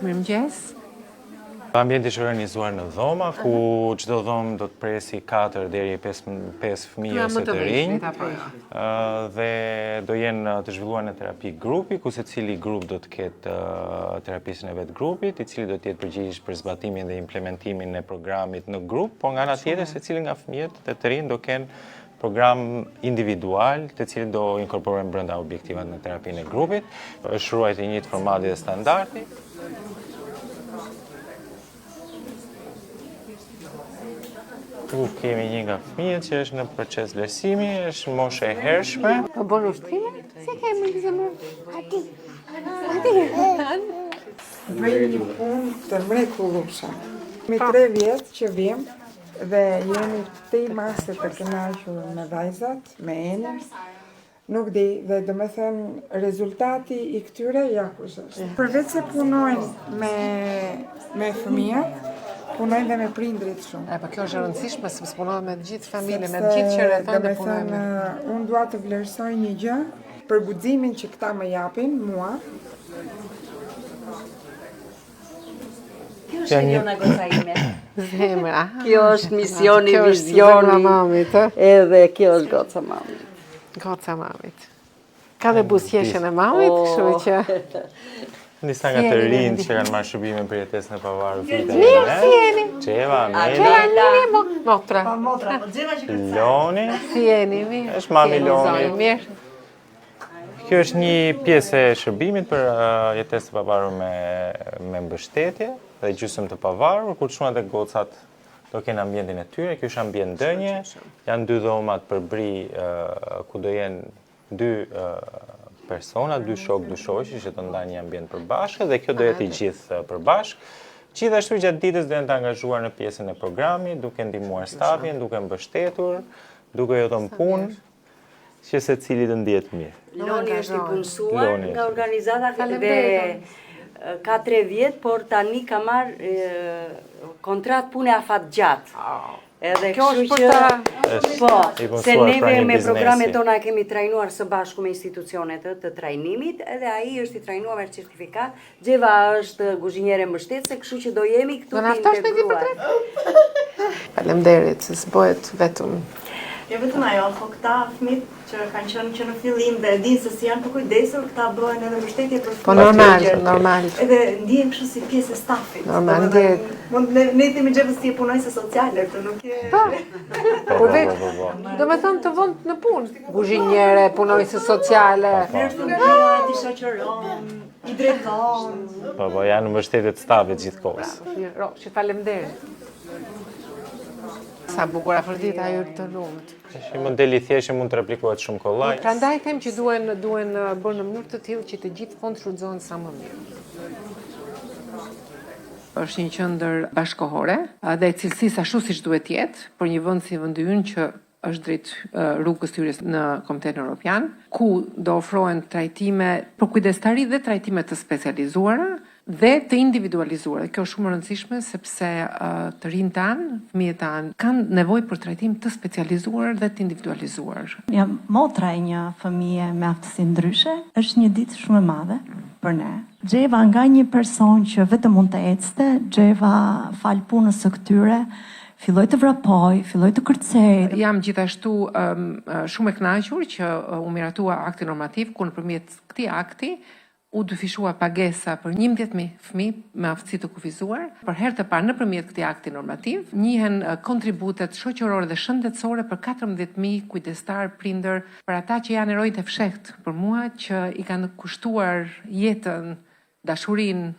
Mirëmëngjes. Ambienti është organizuar në dhoma, ku çdo dhomë do të presi 4 deri 5 fëmijë ose të rinj, dhe do jenë të zhvilluar në terapi grupi, ku secili grup do të ketë terapistin e vet grupit, i cili do të jetë përgjegjës për zbatimin dhe implementimin e programit në grup, por nga ana tjetër secili nga fëmijët dhe të rinj do kenë program individual, të cilët do inkorporohen brenda objektivat në terapinë e grupit. Është ruajtur i njëjtë formati dhe standardi. Këtu kemi një nga fëmijët që është në proces vlerësimi, është moshë e hershme. Po bën ushtrime? Si kemi në zemër? Hadi. Bëjmë një punë të mrekullueshme. Me 3 vjetë që vim dhe jemi të i masë të kënaqur me vajzat, me Enën, nuk di, dhe do me thënë rezultati i këtyre ja kush është. Përveç se punojnë me fëmijët, punojnë dhe me prindrit shumë. Po kjo është e rëndësishme, sepse punojnë me të gjithë familjen, me të gjithë që rrethojnë dhe punojnë. Unë dua të vlerësoj një gjë për guximin që këta më japin mua. Kjo është Eliona goca ime. Zemra. Kjo është misioni, vizioni, edhe kjo është goca mamit. Goca mamit. Ka dhe buzëqeshjen e mamit, kështu që... Disa nga të rinjt që kanë marrë shërbime për jetesën e pavarur vitet. Mirë, si jeni? Gjeva, Amela, Motra. Motra, po Gjeva që kërcet. Loni. Si jeni, mirë? Është mami Loni. Mirë. Kjo është një pjesë e shërbimit për jetesë të pavarur me mbështetje dhe gjysmë të pavarur, kur çunat e gocat do kenë ambientin e tyre. Ky është ambient dënje. Janë 2 dhomat për bri ku do jenë 2 persona, 2 shok, 2 shoqë që do ndajnë një ambient përbashkët dhe kjo do jetë i gjithë përbashkë. Gjithashtu gjatë ditës do jenë të angazhuar në pjesën e programit, duke ndihmuar stafin, duke mbështetur, duke jo dhënë punë, që secili të ndihet mirë. Loni është i punësuar nga organizata dhe ka 3 vjet, por tani ka marrë kontratë pune afatgjatë. Edhe kështu që, po, se neve me programet tona kemi trajnuar së bashku me institucionet të trajnimit, edhe ai është i trajnuar me certifikat. Gjeva është guzhinjere mbështetëse, kështu që do jemi këtu të integruar. Faleminderit, se s'bëhet vetëm. Jo vetëm ajo, po këta fëmijë që kanë qenë që në fillim dhe dinë se si janë të kujdesur, këta bëhen edhe mbështetje për fëmijët. Po normal. Edhe ndihen kështu si pjesë e stafit. Normal, ne themi Gjevës si e punojnë se sociale, këtë nuk e... Po vetë, do me thënë të vënd në punë. Guzhinjere, punojnë se sociale. Nërshtu nga ti shoqëron, i drejton. Po, janë mbështetje të stafit gjithkohës. Që faleminderit. Sa bukur afërdita ajo të lumtë. Është një model i thjeshtë mund të replikohet shumë kollaj. Prandaj them që duhen bërë në mënyrë të tillë që të gjithë fond shfrytëzohen sa më mirë. Është një qendër bashkëkohore dhe e cilësisë ashtu siç duhet të jetë, për një vend si vendi ynë që është drejt rrugës hyrjes në Komunitetin Evropian, ku do ofrohen trajtime për kujdestari dhe trajtime të specializuara dhe të individualizuar. Kjo është shumë e rëndësishme sepse të rinj tanë, fëmijët tanë kanë nevojë për trajtim të specializuar dhe të individualizuar. Jam motra e një fëmije me aftësi ndryshe, është një ditë shumë e madhe për ne. Gjeva nga një person që vetëm mund të ecte, Gjeva fal punës së këtyre, filloj të vrapoj, filloj të kërcej. Jam gjithashtu shumë e kënaqur që u miratua akti normativ, ku nëpërmjet këtij akti u dyfishua pagesa për 11.000 fëmijë me aftësi të kufizuar. Për herë të parë nëpërmjet këtij akti normativ, njihen kontributet shoqërore dhe shëndetësore për 14.000 kujdestar, prindër, për ata që janë herojtë e fshehtë për mua, që i kanë kushtuar jetën, dashurinë,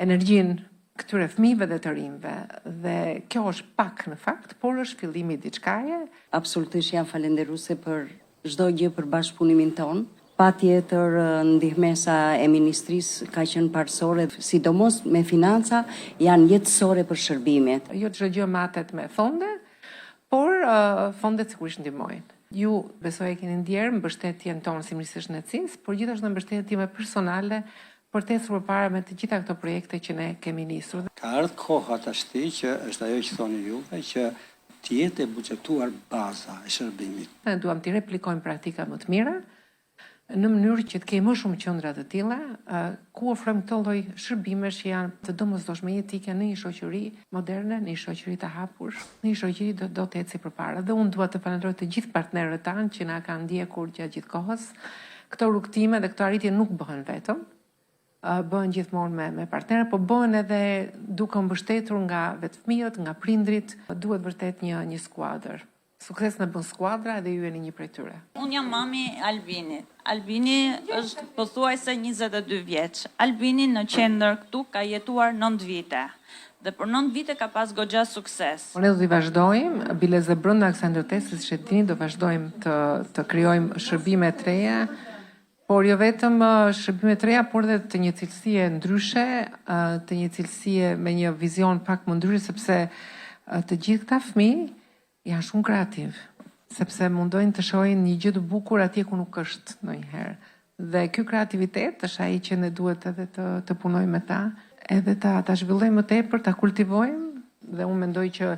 energjinë këtyre fëmijëve dhe të rinjve. Dhe kjo është pak në fakt, por është fillimi i diçkaje. Absolutisht jam falënderuese për çdo gjë për bashkëpunimin ton. Patjetër ndihmesa e ministrisë ka qenë parësore, sidomos me financa, janë jetësore për shërbimet. Jo çdo gjë matet me fonde, por fondet sigurisht ndihmojnë. Ju besoj e keni ndjerë mbështetjen tonë si Ministrisë së Shëndetësisë, por gjithashtu mbështetjen time personale për të ecur përpara me të gjitha këto projekte që ne kemi nisur. Ka ardhur koha tashti që është ajo që thoni juve, që të jetë e buxhetuar baza e shërbimit. Ne duam të replikojmë praktika më të mira, në mënyrë që të kemi më shumë qendra të tilla, ku ofrojmë këtë lloj shërbimesh që janë të domosdoshme jetike në një shoqëri moderne, në një shoqëri të hapur, në një shoqëri do të ecë përpara. Dhe unë dua të falenderoj të gjithë partnerët tanë që na kanë ndjekur gjatë gjithë kohës. Këto rrugtime dhe këto arritje nuk bëhen vetëm, bëhen gjithmonë me partnerë, po bëhen edhe duke mbështetur nga vetë fëmijët, nga prindrit. Duhet vërtet një skuadër. Sukses në bën skuadra dhe ju jeni një prej tyre. Unë jam mami Albinit. Albini është pothuajse 22 vjeç. Albini në qendër këtu ka jetuar 9 vite. Dhe për 9 vite ka pas goxha sukses. Ne do të vazhdojmë, bileze brenda kësaj ndërtese, siç e dini, do vazhdojmë të krijojmë shërbime të reja, por jo vetëm shërbime të reja, por edhe të një cilësie ndryshe, të një cilësie me një vizion pak më ndryshe, sepse të gjithë këta fëmijë janë shumë kreativ, sepse mundojnë të shohin një gjë të bukur atje ku nuk është ndonjëherë. Dhe ky kreativitet është ai që ne duhet edhe të punojmë me ta, edhe ta zhvillojmë më tepër, ta kultivojmë, dhe unë mendoj që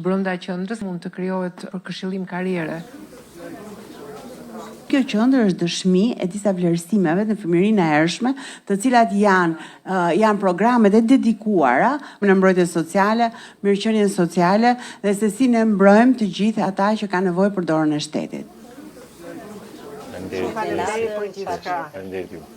brenda qendrës mund të krijohet për këshillim karriere. Kjo qendër është dëshmi e disa vlerësimeve në fëmijërinë e hershme, të cilat janë programet e dedikuara në mbrojtje sociale, mirëqenien sociale dhe se si ne mbrojmë të gjithë ata që kanë nevojë për dorën e shtetit. Faleminderit për gjithçka. Faleminderit.